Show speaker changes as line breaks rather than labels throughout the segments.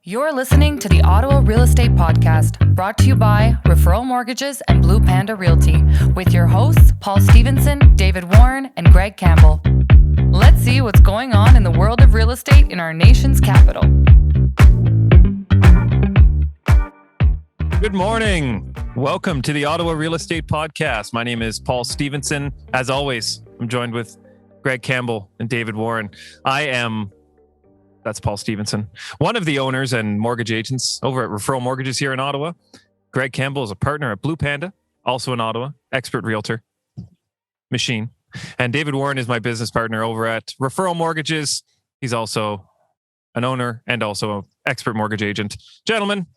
You're listening to the Ottawa Real Estate Podcast, brought to you by Referral Mortgages and Blue Panda Realty, with your hosts, Paul Stevenson, David Warren, and Greg Campbell. Let's see what's going on in the world of real estate in our nation's capital.
Good morning. Welcome to the Ottawa Real Estate Podcast. My name is Paul Stevenson. As always, I'm joined with Greg Campbell and David Warren. That's Paul Stevenson, one of the owners and mortgage agents over at Referral Mortgages here in Ottawa. Greg Campbell is a partner at Blue Panda, also in Ottawa, expert realtor, machine. And David Warren is my business partner over at Referral Mortgages. He's also an owner and also an expert mortgage agent. Gentlemen,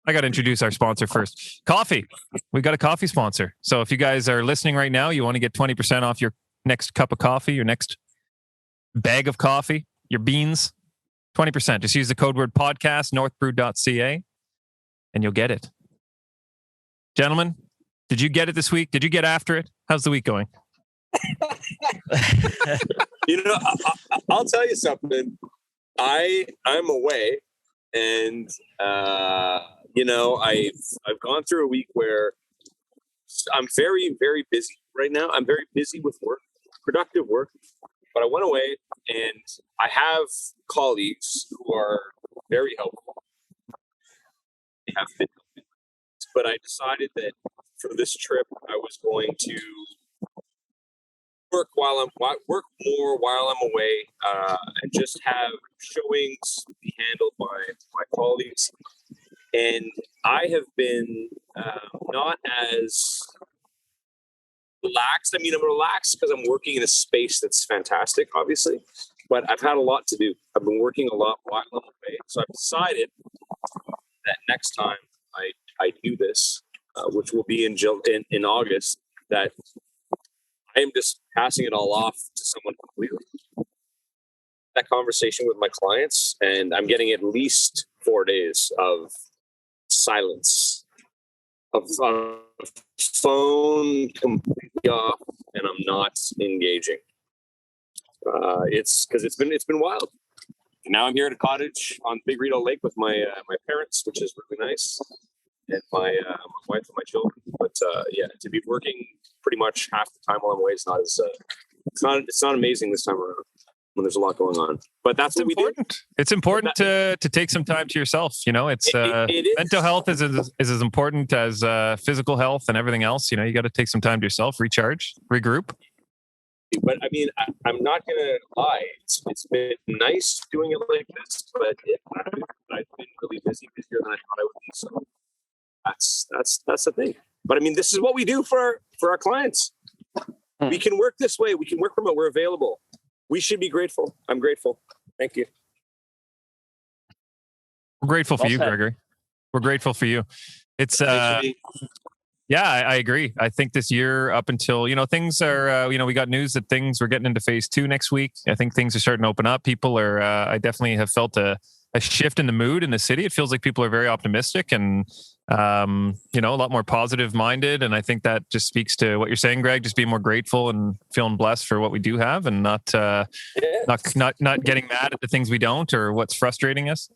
I got to introduce our sponsor first. Coffee. We got a coffee sponsor. So if you guys are listening right now, you want to get 20% off your next cup of coffee, your next bag of coffee, your beans, 20%. Just use the code word podcast, northbrew.ca, and you'll get it. Gentlemen, did you get it this week? Did you get after it? How's the week going?
I'll tell you something. I'm away, and I've gone through a week where I'm very, very busy right now. I'm very busy with work, productive work. But I went away, and I have colleagues who are very helpful. They have been helping. But I decided that for this trip, I was going to work more while I'm away, and just have showings be handled by my colleagues. And I have been not as relaxed. I mean, I'm relaxed because I'm working in a space that's fantastic, obviously, but I've had a lot to do. I've been working a lot while I'm away. So I've decided that next time I do this, which will be in August, that I am just passing it all off to someone completely. That conversation with my clients, and I'm getting at least 4 days of silence, of phone completely off, and I'm not engaging. It's because it's been wild. And now I'm here at a cottage on Big Rideau Lake with my parents, which is really nice, and my wife and my children. But to be working pretty much half the time while I'm away is not as it's not amazing this time around when there's a lot going on. But that's what
important.
We do.
It's important to take some time to yourself. You know, it mental health is as important as physical health and everything else. You know, you got to take some time to yourself, recharge, regroup.
But I mean, I'm not going to lie. It's been nice doing it like this, but I've been really busier than I thought I would be. So that's the thing. But I mean, this is what we do for our clients. We can work this way. We can work remote. We're available. We should be grateful. I'm grateful. Thank you.
We're grateful for you, Gregory. We're grateful for you. It's I agree. I think this year up until, things are, we got news that we're getting into phase 2 next week. I think things are starting to open up. People are, I definitely have felt a shift in the mood in the city. It feels like people are very optimistic and, a lot more positive minded. And I think that just speaks to what you're saying, Greg, just being more grateful and feeling blessed for what we do have and not getting mad at the things we don't or what's frustrating us.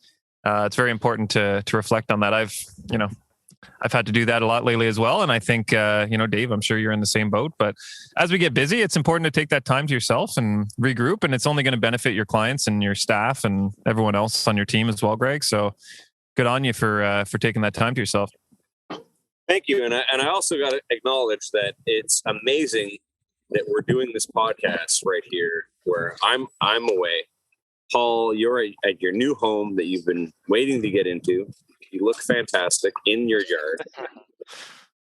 It's very important to reflect on that. I've had to do that a lot lately as well. And I think, Dave, I'm sure you're in the same boat, but as we get busy, it's important to take that time to yourself and regroup. And it's only going to benefit your clients and your staff and everyone else on your team as well, Greg. So good on you for taking that time to yourself.
Thank you. And I also got to acknowledge that it's amazing that we're doing this podcast right here where I'm away. Paul, you're at your new home that you've been waiting to get into. You look fantastic in your yard.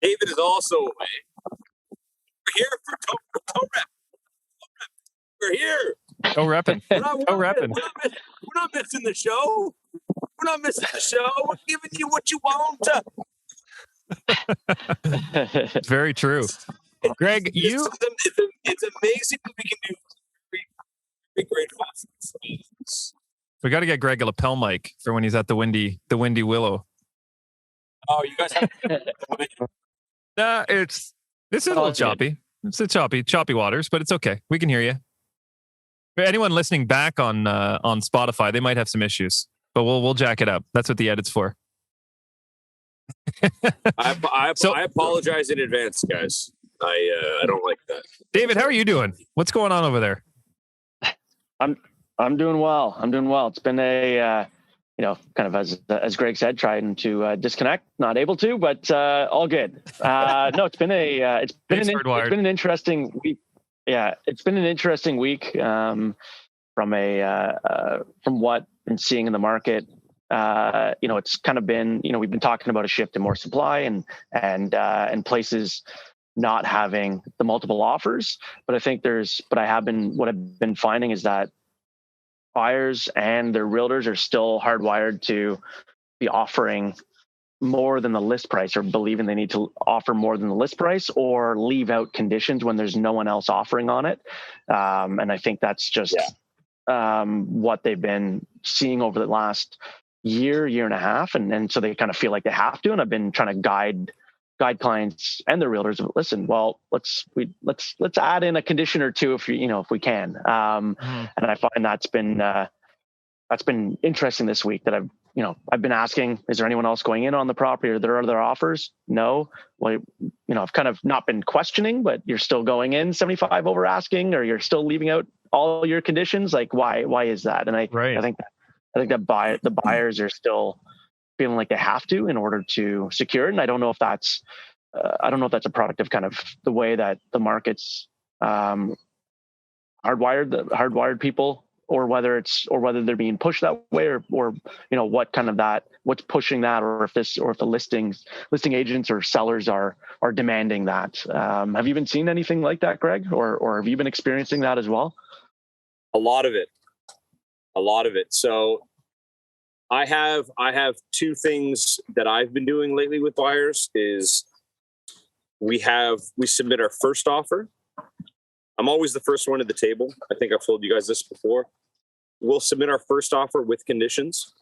David is also away. We're here for co-rep. We're here.
Co-repping.
We're not missing the show. We're not missing the show. We're giving you what you want.
It's very true. Greg,
it's amazing what we can do. Be grateful.
We got to get Greg a lapel mic for when he's at the windy Willow.
Oh, you guys have.
It's a little choppy. It's a choppy waters, but it's okay. We can hear you. For anyone listening back on Spotify, they might have some issues. but we'll jack it up. That's what the edit's for.
I apologize in advance, guys. I don't like that.
David, how are you doing? What's going on over there?
I'm doing well. It's been a kind of as Greg said, trying to disconnect, not able to, but all good. No, it's been an interesting week. Yeah, it's been an interesting week from what I've been seeing in the market. It's kind of been, we've been talking about a shift to more supply and places not having the multiple offers. But I think what I've been finding is that buyers and their realtors are still hardwired to be offering more than the list price, or believing they need to offer more than the list price, or leave out conditions when there's no one else offering on it. And I think that's just what they've been seeing over the last year and a half. And so they kind of feel like they have to. And I've been trying to guide clients and their realtors. Listen, well, let's add in a condition or two if we can. And I find that's been interesting this week, that I've been asking, is there anyone else going in on the property? Are there other offers? No. Well, I've kind of not been questioning, but you're still going in 75 over asking, or you're still leaving out all your conditions. Like, why is that? And I think that the buyers are still feeling like they have to in order to secure it. And I don't know if that's a product of kind of the way that the market's hardwired people, or whether they're being pushed that way, or what's pushing that, or if the listing agents or sellers are demanding that. Have you been seeing anything like that, Greg, or have you been experiencing that as well?
A lot of it. So I have two things that I've been doing lately with buyers. Is we submit our first offer. I'm always the first one at the table. I think I've told you guys this before. We'll submit our first offer with conditions.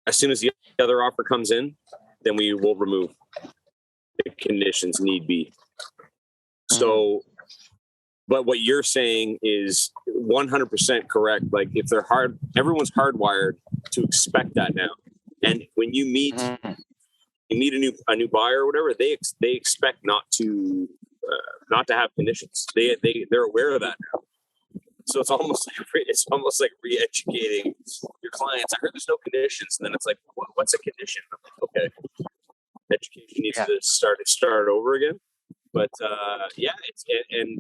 As soon as the other offer comes in, then we will remove the conditions need be. So, but what you're saying is 100% correct. Like, if they're everyone's hardwired to expect that now. And when you meet a new buyer or whatever, they expect not to have conditions. They're aware of that now. So it's almost like re-educating your clients. I heard there's no conditions, and then it's like, what's a condition? I'm like, okay, education needs to start over again. But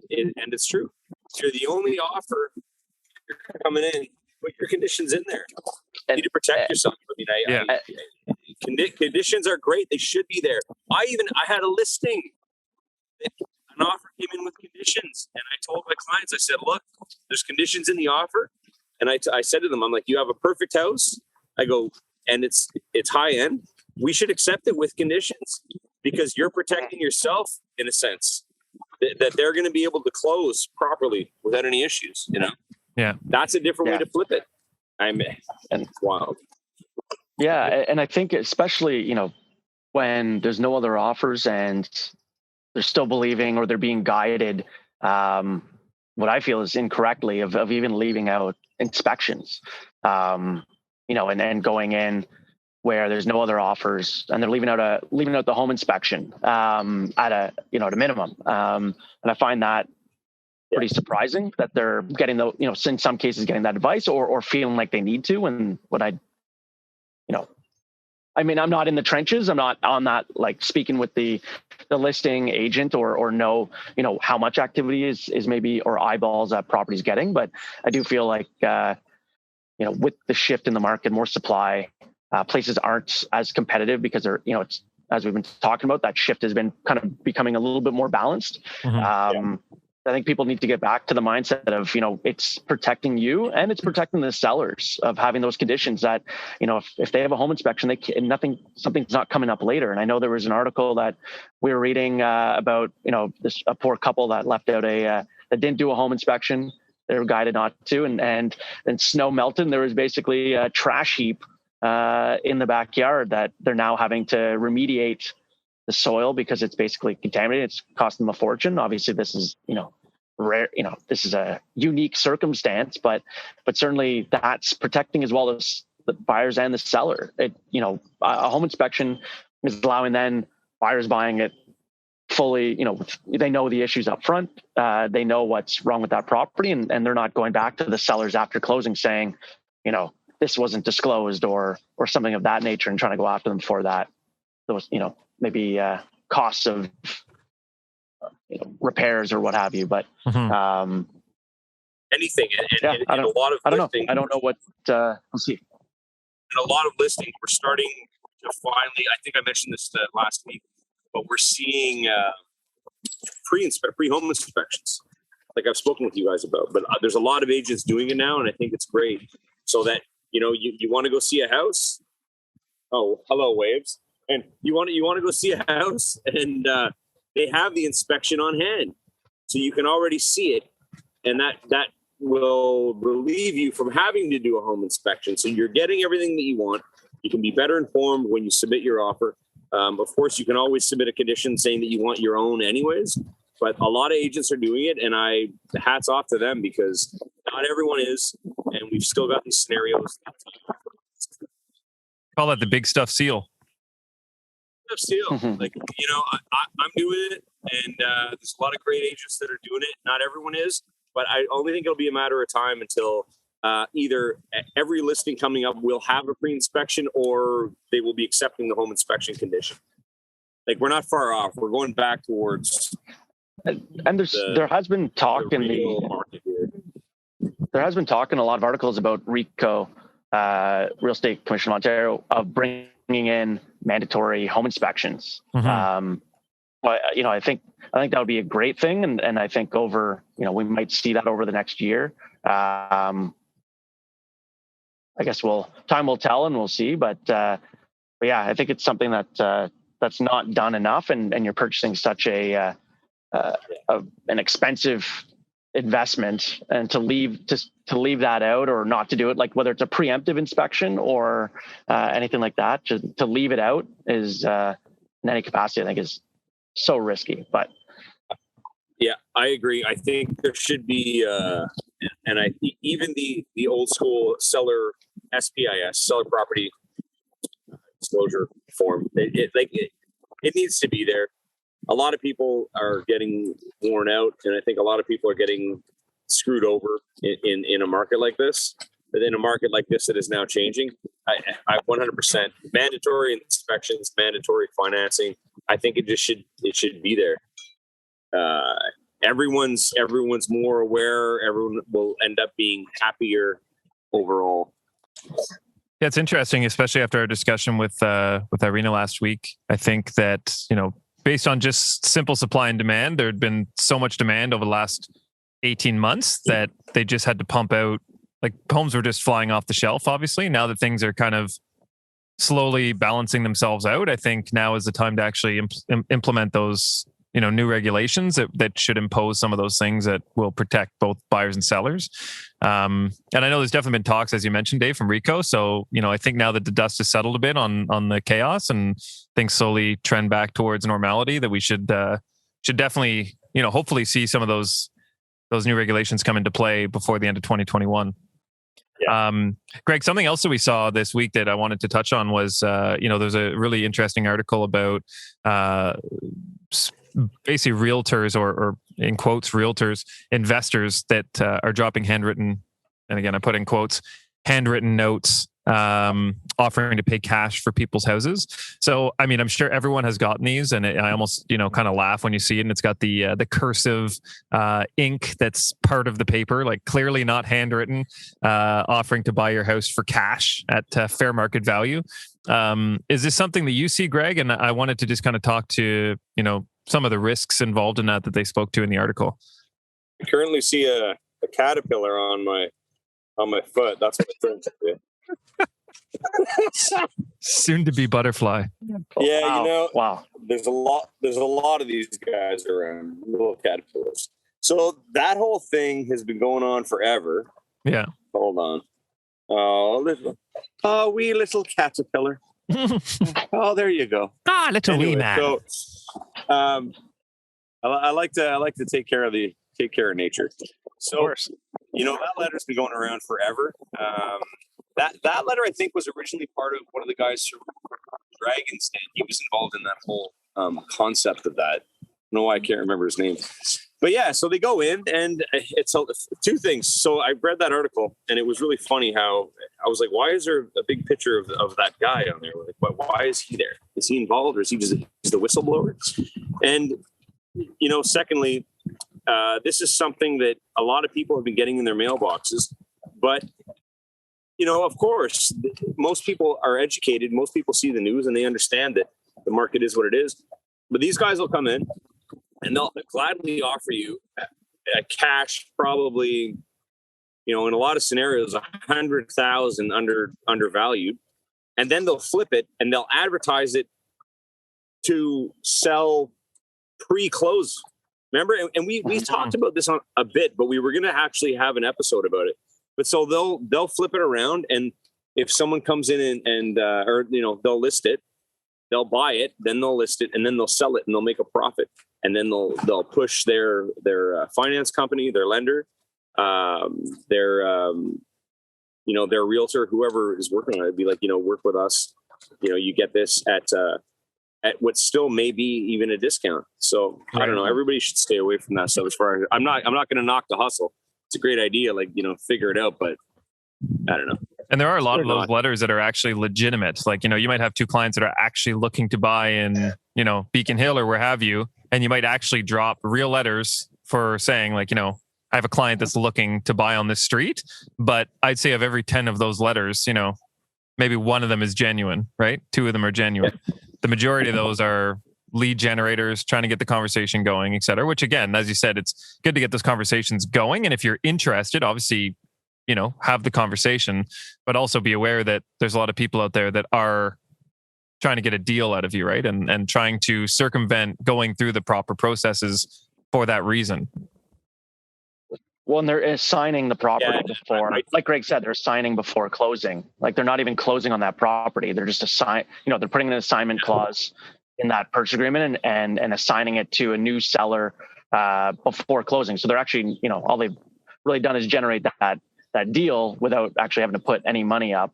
it's true. If you're the only offer, you're coming in, put your conditions in there. You need to protect yourself. I mean, conditions are great. They should be there. I had a listing. An offer came in with conditions, and I told my clients, I said, look, there's conditions in the offer. And I said to them, I'm like, you have a perfect house. I go, and it's high end. We should accept it with conditions, because you're protecting yourself in a sense that they're going to be able to close properly without any issues. Yeah, that's a different way to flip it. And it's wild.
Yeah, and I think especially when there's no other offers and they're still believing, or they're being guided, what I feel is incorrectly, of even leaving out inspections, and going in where there's no other offers, and they're leaving out the home inspection at a minimum. And I find that pretty surprising that they're getting in some cases getting that advice, or feeling like they need to. And I'm not in the trenches. I'm not on that, like, speaking with the listing agent or know how much activity is maybe, or eyeballs that property's getting. But I do feel like, with the shift in the market, more supply, places aren't as competitive, because they're, it's, as we've been talking about, that shift has been kind of becoming a little bit more balanced. I think people need to get back to the mindset of, it's protecting you, and it's protecting the sellers of having those conditions that, if they have a home inspection, something's not coming up later. And I know there was an article that we were reading about, a poor couple that left out that didn't do a home inspection. They were guided not to, and snow melted. And there was basically a trash heap in the backyard that they're now having to remediate the soil, because it's basically contaminated. It's costing them a fortune. Obviously, this is, rare. This is a unique circumstance, but certainly that's protecting as well as the buyers and the seller. A home inspection is allowing then buyers buying it fully, they know the issues up front. They know what's wrong with that property, and they're not going back to the sellers after closing saying, this wasn't disclosed or something of that nature, and trying to go after them for that. Those, maybe costs of repairs or what have you. But
anything, and
I don't know. I don't know what we'll see.
And a lot of listings, we're starting to finally. I think I mentioned this last week, but we're seeing pre-home inspections, like I've spoken with you guys about. But there's a lot of agents doing it now, and I think it's great. So that you want to go see a house. Oh, hello, waves. And you want to go see a house, and they have the inspection on hand, so you can already see it, and that will relieve you from having to do a home inspection. So you're getting everything that you want. You can be better informed when you submit your offer. Of course, you can always submit a condition saying that you want your own anyways, but a lot of agents are doing it, and hats off to them, because not everyone is, and we've still got these scenarios.
Call that the big stuff seal.
Seal. Like, I'm doing it, and there's a lot of great agents that are doing it. Not everyone is, but I only think it'll be a matter of time until either every listing coming up will have a pre-inspection, or they will be accepting the home inspection condition. Like, we're not far off. We're going back towards.
And there has been talk in the market here. There has been talk in a lot of articles about RECO, Real Estate Commission of Ontario, of bringing in mandatory home inspections. But I think that would be a great thing, and I think we might see that over the next year. I guess time will tell, and we'll see. But yeah, I think it's something that's not done enough, and you're purchasing such an expensive investment, and to leave that out, or not to do it, like whether it's a preemptive inspection or anything like that, to leave it out is in any capacity, I think, is so risky. But
yeah, I agree. I think there should be, and even the old school seller SPIS, seller property disclosure form, it needs to be there. A lot of people are getting worn out, and I think a lot of people are getting screwed over in a market like this. But in a market like this that is now changing, I 100% mandatory inspections, mandatory financing. I think it should be there. Everyone's more aware. Everyone will end up being happier overall.
Yeah, it's interesting, especially after our discussion with Irina last week. I think that, based on just simple supply and demand, there had been so much demand over the last 18 months that they just had to pump out, like, homes were just flying off the shelf, obviously. Now that things are kind of slowly balancing themselves out, I think now is the time to actually implement those, new regulations that should impose some of those things that will protect both buyers and sellers. And I know there's definitely been talks, as you mentioned, Dave, from RECO. So, I think now that the dust has settled a bit on the chaos and things slowly trend back towards normality, that we should definitely, hopefully see some of those new regulations come into play before the end of 2021. Yeah. Greg, something else that we saw this week that I wanted to touch on was, there's a really interesting article about basically realtors or in quotes, realtors, investors that are dropping handwritten, and again, I put in quotes, handwritten notes, offering to pay cash for people's houses. So, I mean, I'm sure everyone has gotten these, and I almost, kind of laugh when you see it, and it's got the cursive ink that's part of the paper, like clearly not handwritten, offering to buy your house for cash at fair market value. Is this something that you see, Greg? And I wanted to just kind of talk to, some of the risks involved in that they spoke to in the article.
I currently see a caterpillar on my foot. That's what it turns into.
Soon to be butterfly.
Yeah,
wow.
There's a lot of these guys around, little caterpillars. So that whole thing has been going on forever.
Yeah.
Hold on. Wee little caterpillar. Oh, there you go.
Little wee man.
So, I like to take care of nature. So, that letter's been going around forever. that letter, I think, was originally part of one of the guys from Dragon's Den. He was involved in that whole concept of that. I don't know why I can't remember his name. But yeah, so they go in, and it's two things. So I read that article, and it was really funny how I was like, why is there a big picture of that guy on there? Like, why is he there? Is he involved, or is he just the whistleblower? And, secondly, this is something that a lot of people have been getting in their mailboxes. But, of course, most people are educated. Most people see the news, and they understand that the market is what it is. But these guys will come in, and they'll gladly offer you a cash, probably, in a lot of scenarios, 100,000 undervalued, and then they'll flip it and they'll advertise it to sell pre-close. Remember, and we talked about this on a bit, but we were going to actually have an episode about it. But so they'll flip it around, and if someone comes in and they'll list it, they'll buy it, then they'll list it, and then they'll sell it, and they'll make a profit. And then they'll push their finance company, their lender, their realtor, whoever is working on it, be like, work with us. You get this at what still may be even a discount. So I don't know. Everybody should stay away from that stuff. As far as I'm not going to knock the hustle. It's a great idea, figure it out, but I don't know.
And there are a lot of those letters that are actually legitimate. Like, you might have two clients that are actually looking to buy in, Beacon Hill or where have you. And you might actually drop real letters for saying, like, I have a client that's looking to buy on this street. But I'd say of every 10 of those letters, maybe one of them is genuine, right? 2 of them are genuine. Yeah. The majority of those are lead generators trying to get the conversation going, et cetera, which again, as you said, it's good to get those conversations going. And if you're interested, obviously, have the conversation, but also be aware that there's a lot of people out there that are trying to get a deal out of you, right? And trying to circumvent going through the proper processes for that reason.
Well, and they're assigning the property before, like Greg said, they're assigning before closing. Like they're not even closing on that property. They're just they're putting an assignment clause in that purchase agreement and assigning it to a new seller before closing. So they're actually, all they've really done is generate that deal without actually having to put any money up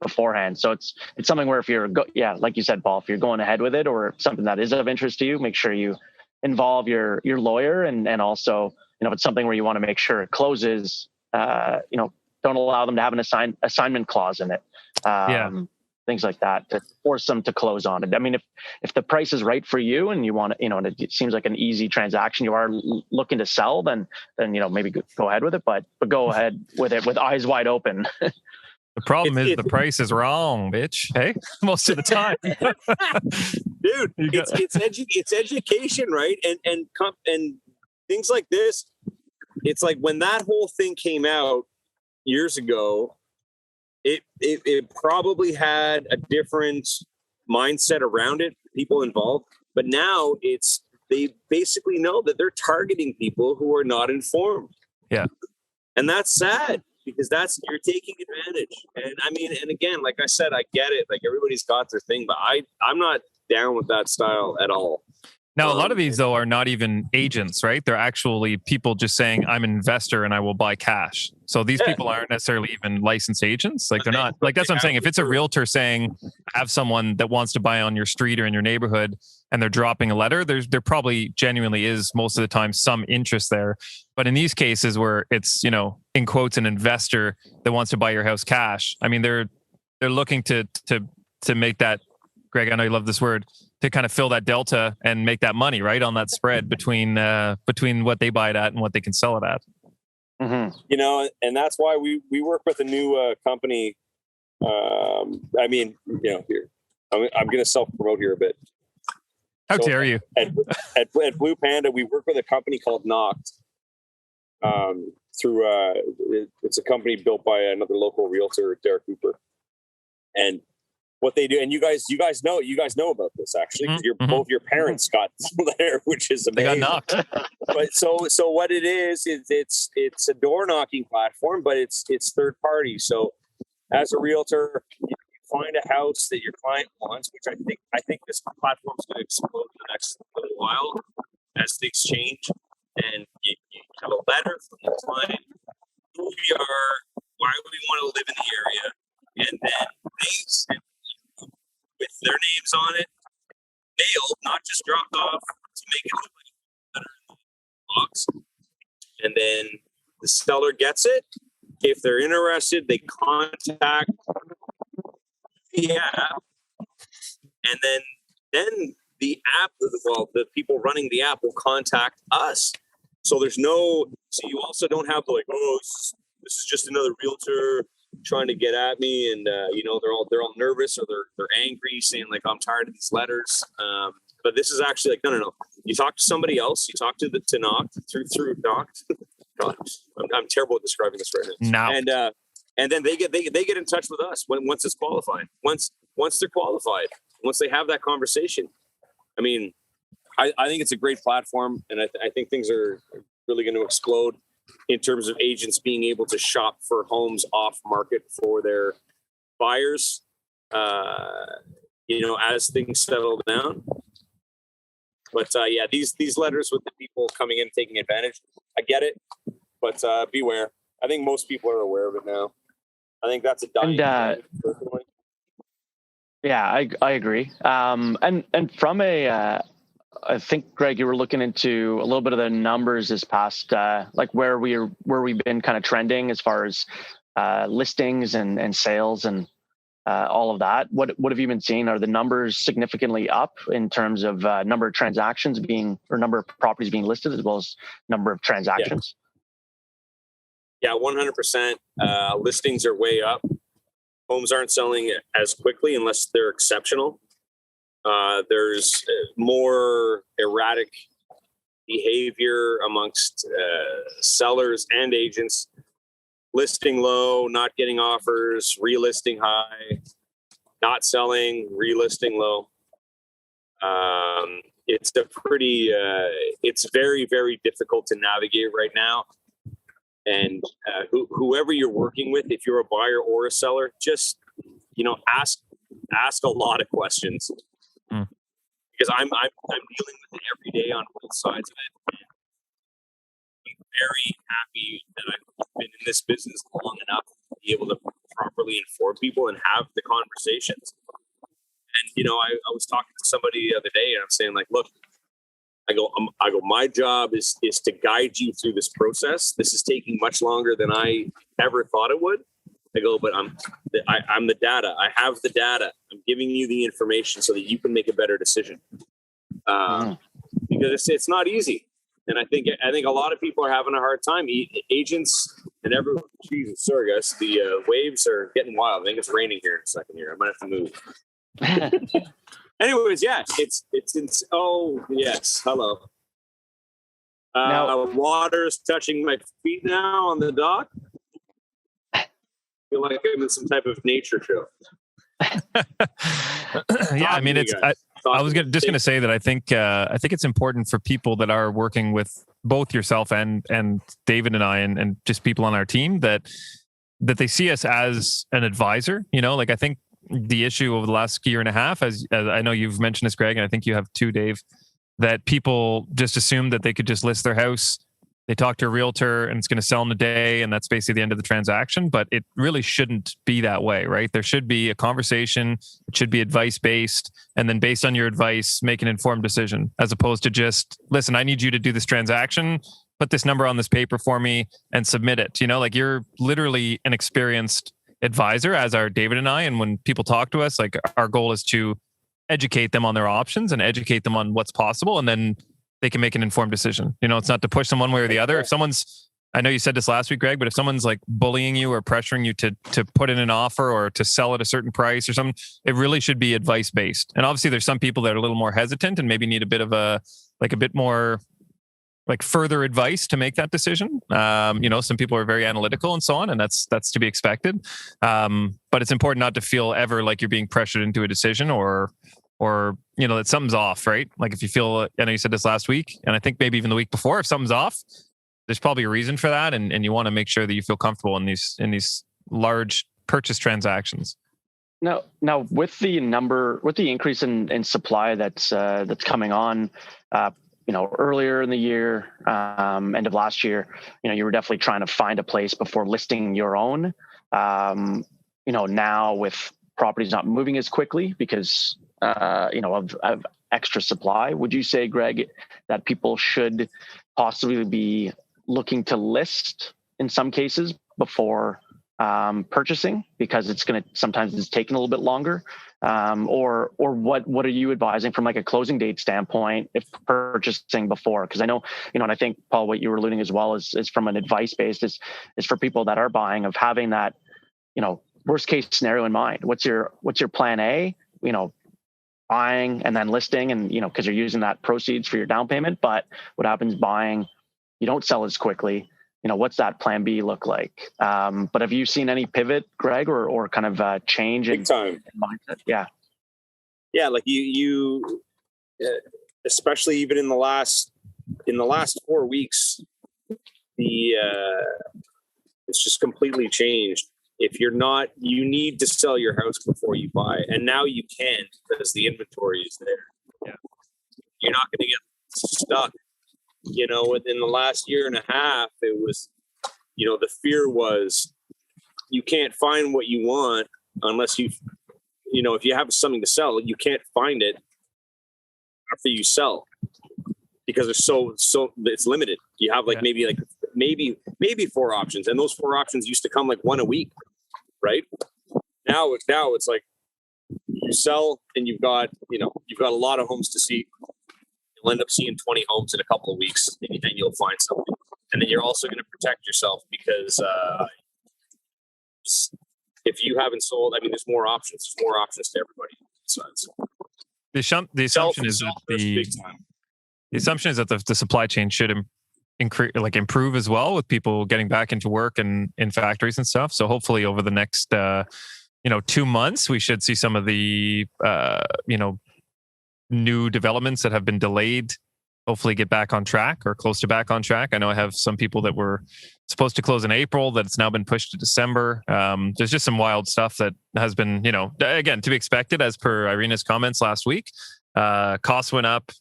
beforehand. So it's something where if you're, like you said, Paul, if you're going ahead with it or something that is of interest to you, make sure you involve your lawyer and also, if it's something where you want to make sure it closes, don't allow them to have an assignment clause in it. Things like that to force them to close on it. I mean, if the price is right for you and you want to, and it seems like an easy transaction, you are looking to sell, then maybe go ahead with it, but go ahead with it with eyes wide open.
The problem is the price is wrong, bitch. Hey, most of the time,
dude. It's education, right? And things like this. It's like when that whole thing came out years ago. It probably had a different mindset around it, people involved. But now they basically know that they're targeting people who are not informed.
Yeah,
and that's sad. Because you're taking advantage. And I mean, and again, like I said, I get it. Like everybody's got their thing, but I'm not down with that style at all.
Now, a lot of these though are not even agents, right? They're actually people just saying, I'm an investor and I will buy cash. So these people aren't necessarily even licensed agents. Like they're not, like that's what I'm saying. If it's a realtor saying, have someone that wants to buy on your street or in your neighborhood and they're dropping a letter, there probably genuinely is most of the time some interest there. But in these cases where it's, in quotes, an investor that wants to buy your house cash, I mean, they're looking to make that, Greg, I know you love this word, to kind of fill that delta and make that money, right, on that spread between what they buy it at and what they can sell it at.
Mm-hmm.
And that's why we work with a new company. Here I'm going to self-promote here a bit.
How dare you?
At Blue Panda, we work with a company called Knocked. It's a company built by another local realtor, Derek Cooper, and what they do, and you guys know about this actually, because both your parents got there, which is amazing.
They got knocked.
But so what it is it's a door knocking platform, but it's third party. So as a realtor, you find a house that your client wants, which I think this platform is going to explode in the next little while as things change, and you have a letter from the client, who we are, why would we want to live in the area? And then they send with their names on it, mailed, not just dropped off, to make it look like better in the box. And then the seller gets it. If they're interested, they contact the app, and then the app, the people running the app will contact us. So so you also don't have to this is just another realtor trying to get at me, and they're all nervous, or they're angry, saying like, I'm tired of these letters. But this is actually like, no. You talk to somebody else. You talk to Knocked through Knocked. God, I'm terrible at describing this right now. No. And then they get in touch with us once it's qualified. Once they're qualified, once they have that conversation. I mean, I think it's a great platform, and I think things are really going to explode in terms of agents being able to shop for homes off market for their buyers. As things settle down. But these letters with the people coming in taking advantage, I get it, but beware. I think most people are aware of it now. I think that's a dying trend, personally.
Yeah, I agree. And from I think, Greg, you were looking into a little bit of the numbers this past, like where we've been kind of trending as far as listings and sales and all of that. What have you been seeing? Are the numbers significantly up in terms of number of transactions or number of properties being listed, as well as number of transactions?
Yeah, 100%. Listings are way up. Homes aren't selling as quickly unless they're exceptional. There's more erratic behavior amongst sellers and agents. Listing low, not getting offers, relisting high, not selling, relisting low. It's it's very, very difficult to navigate right now. And whoever you're working with, if you're a buyer or a seller, just, ask a lot of questions. Because I'm dealing with it every day on both sides of it. I'm very happy that I've been in this business long enough to be able to properly inform people and have the conversations. And I was talking to somebody the other day, and I'm saying like, look, I go, my job is to guide you through this process. This is taking much longer than I ever thought it would. I go, but I'm the data. I have the data. I'm giving you the information so that you can make a better decision. Because it's not easy, and I think a lot of people are having a hard time. Agents and everyone. Jesus, sorry guys, the waves are getting wild. I think it's raining here in a second. Here, I might have to move. Anyways, yeah, it's oh yes, hello. Water's touching my feet now on the dock. Feel like I'm in some type of nature show.
Yeah, I mean, I was just going to say that I think it's important for people that are working with both yourself and David and I and just people on our team that they see us as an advisor. Like I think the issue over the last year and a half, as I know you've mentioned this, Greg, and I think you have too, Dave, that people just assume that they could just list their house. They talk to a realtor and it's going to sell in a day, and that's basically the end of the transaction. But it really shouldn't be that way, right? There should be a conversation. It should be advice-based. And then based on your advice, make an informed decision, as opposed to just, listen, I need you to do this transaction, put this number on this paper for me and submit it. Like you're literally an experienced advisor, as are David and I. And when people talk to us, like our goal is to educate them on their options and educate them on what's possible. And then they can make an informed decision. It's not to push them one way or the other. If someone's, I know you said this last week, Greg, but if someone's like bullying you or pressuring you to put in an offer or to sell at a certain price or something, it really should be advice based. And obviously there's some people that are a little more hesitant and maybe need a bit more like further advice to make that decision. Some people are very analytical and so on, and that's to be expected. But it's important not to feel ever like you're being pressured into a decision or that something's off, right? Like if you feel, I know you said this last week, and I think maybe even the week before, if something's off, there's probably a reason for that. And you want to make sure that you feel comfortable in these large purchase transactions.
Now with the increase in supply that's coming on, earlier in the year, end of last year, you were definitely trying to find a place before listing your own. now with properties not moving as quickly because, of extra supply, would you say, Greg, that people should possibly be looking to list in some cases before purchasing because sometimes it's taking a little bit longer? Or what are you advising from like a closing date standpoint if purchasing before? Because I know, and I think, Paul, what you were alluding as well is from an advice basis is for people that are buying of having that, worst case scenario in mind. What's your plan A? Buying and then listing, and because you're using that proceeds for your down payment. But what happens buying, you don't sell as quickly. What's that plan B look like? But have you seen any pivot, Greg, or kind of change in mindset? Yeah.
Yeah. Like you especially even in the last 4 weeks, it's just completely changed. If you're not, you need to sell your house before you buy. And now you can because the inventory is there. Yeah. You're not going to get stuck. Within the last year and a half, it was, the fear was you can't find what you want unless if you have something to sell, you can't find it after you sell because it's so it's limited. You have maybe 4 options, and those 4 options used to come like one a week, right? Now it's like you sell and you've got a lot of homes to see. You'll end up seeing 20 homes in a couple of weeks, and then you'll find something. And then you're also going to protect yourself because if you haven't sold, there's more options. There's more options to everybody. So
the assumption is that the supply chain should improve as well with people getting back into work and in factories and stuff. So hopefully over the next 2 months, we should see some of the new developments that have been delayed hopefully get back on track or close to back on track. I know I have some people that were supposed to close in April that it's now been pushed to December. There's just some wild stuff that has been, again, to be expected as per Irina's comments last week. Costs went up,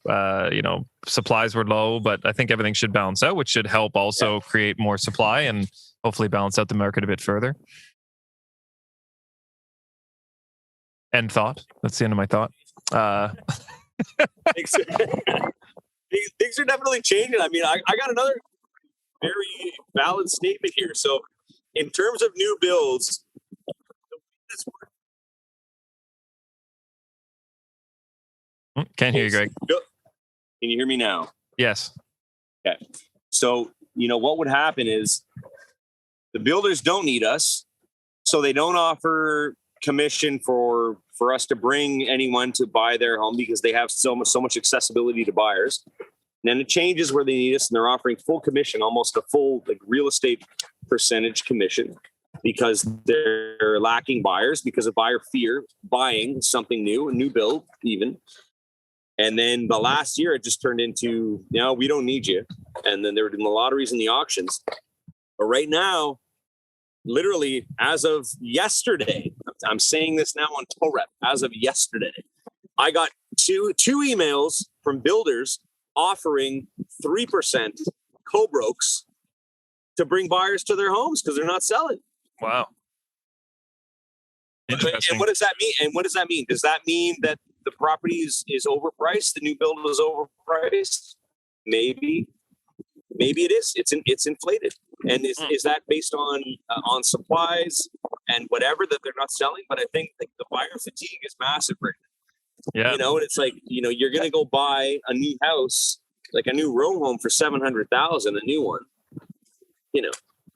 supplies were low, but I think everything should balance out, which should help also create more supply and hopefully balance out the market a bit further. End thought. That's the end of my thought.
Things are definitely changing. I got another very valid statement here. So in terms of new builds,
can't hear you, Greg.
Can you hear me now?
Yes.
Okay. So, what would happen is the builders don't need us. So they don't offer commission for us to bring anyone to buy their home because they have so much accessibility to buyers. And then it changes where they need us, and they're offering full commission, almost a full real estate percentage commission, because they're lacking buyers because of buyer fear, buying something new, a new build even. And then the last year, it just turned into, we don't need you. And then they were doing the lotteries and the auctions. But right now, literally as of yesterday, I'm saying this now on TOREP, as of yesterday, I got two emails from builders offering 3% co-brokes to bring buyers to their homes because they're not selling.
Wow. Interesting.
And what does that mean? Does that mean that the property is overpriced? The new build was overpriced? Maybe it is. It's inflated. And is that based on supplies and whatever that they're not selling? But I think the buyer fatigue is massive right now.
Yeah.
And it's like, you're going to go buy a new house, like a new row home for $700,000, a new one.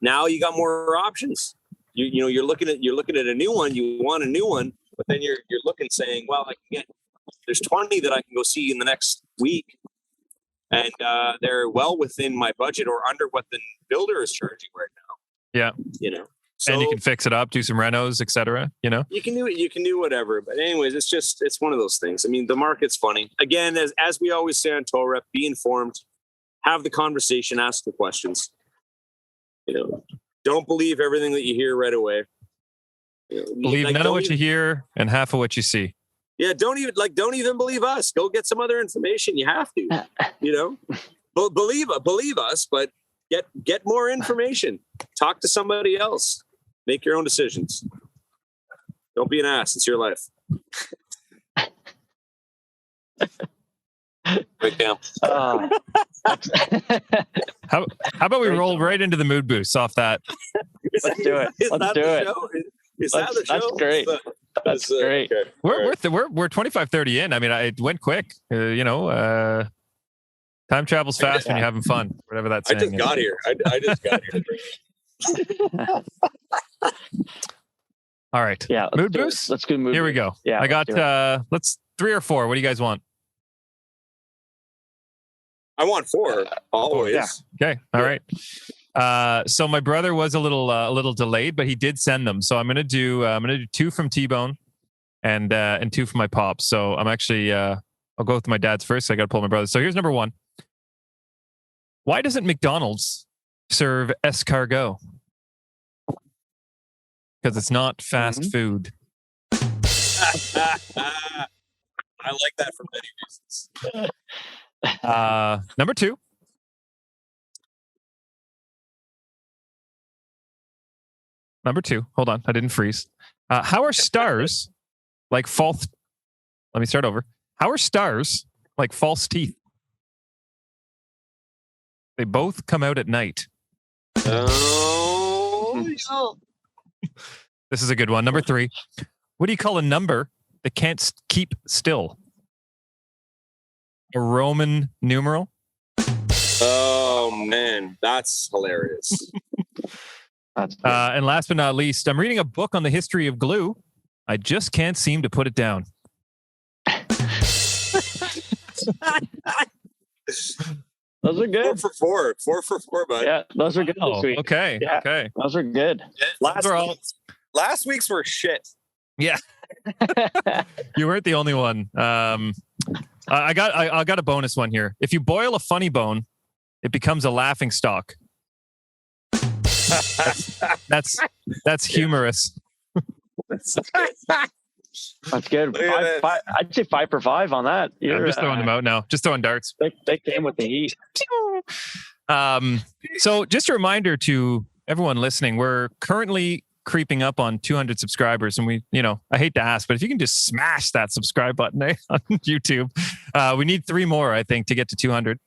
Now you got more options. You're looking at a new one. You want a new one, but then you're looking saying, well, there's 20 that I can go see in the next week. And they're well within my budget or under what the builder is charging right now.
Yeah.
So,
and you can fix it up, do some renos, et cetera. You
can do it. You can do whatever. But anyways, it's one of those things. The market's funny. Again, as we always say on TOREP, be informed, have the conversation, ask the questions. Don't believe everything that you hear right away.
Believe none of what you hear and half of what you see.
Yeah, don't even believe us. Go get some other information. You have to, believe us, but get more information. Talk to somebody else. Make your own decisions. Don't be an ass. It's your life. Right down.
How about we roll right into the mood boost off that?
Let's do it. Let's do it.
Is that the show?
That's great. That's great.
Okay.
We're 25-30 in. I mean, it went quick. Time travels fast when you're having fun. Whatever that's.
I just got here. I just got here.
All right.
Yeah.
Mood boost.
Let's go mood.
Here we go.
Yeah.
I got. Let's 3 or 4. What do you guys want?
I want 4 always.
Yeah.
Okay. All right. So my brother was a little delayed, but he did send them. So I'm gonna do 2 from T-Bone and 2 from my pops. So I'm actually I'll go with my dad's first. So I got to pull my brother. So here's number 1. Why doesn't McDonald's serve escargot? Because it's not fast food.
I like that for many reasons.
Number 2. Hold on. I didn't freeze. How are stars like false? Let me start over. How are stars like false teeth? They both come out at night.
Oh,
This is a good one. Number 3. What do you call a number that can't keep still? A Roman numeral?
oh man, that's hilarious.
That's
And last but not least, I'm reading a book on the history of glue. I just can't seem to put it down.
Those are good.
4 for 4. 4 for 4, bud.
Yeah, those are good this week.
Okay.
Yeah.
Okay.
Those are good.
Last week's were shit.
Yeah. You weren't the only one. I got a bonus one here. If you boil a funny bone, it becomes a laughing stock. That's humorous.
That's good. I'd say 5 for 5 on that.
I'm just throwing them out now. Just throwing darts.
They came with the heat.
So just a reminder to everyone listening, we're currently creeping up on 200 subscribers, and I hate to ask, but if you can just smash that subscribe button on YouTube, we need 3 more, I think, to get to 200.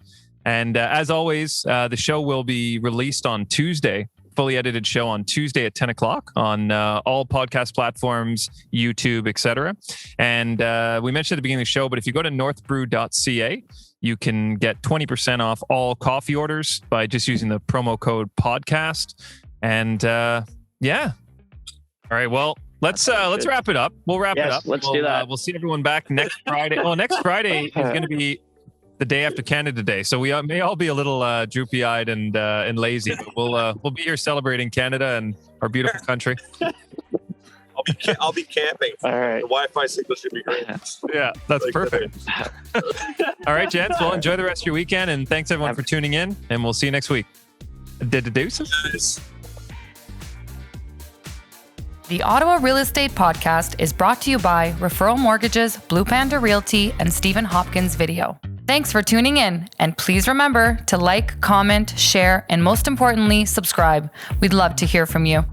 And as always, the show will be released on Tuesday, fully edited show on Tuesday at 10 o'clock on all podcast platforms, YouTube, etc. And we mentioned at the beginning of the show, but if you go to northbrew.ca, you can get 20% off all coffee orders by just using the promo code podcast. And yeah. All right. Well, let's wrap it up. We'll wrap it up.
Let's do that.
We'll see everyone back next Friday. Well, next Friday is going to be the day after Canada Day, so we may all be a little droopy-eyed and lazy, but we'll be here celebrating Canada and our beautiful country.
I'll be camping.
All right.
The Wi-Fi signal should be great.
Yeah, that's perfect. All right, gents. Well, enjoy the rest of your weekend, and thanks everyone for tuning in. And we'll see you next week. Deuces.
The Ottawa Real Estate Podcast is brought to you by Referral Mortgages, Blue Panda Realty, and Stephen Hopkins Video. Thanks for tuning in, and please remember to like, comment, share, and most importantly, subscribe. We'd love to hear from you.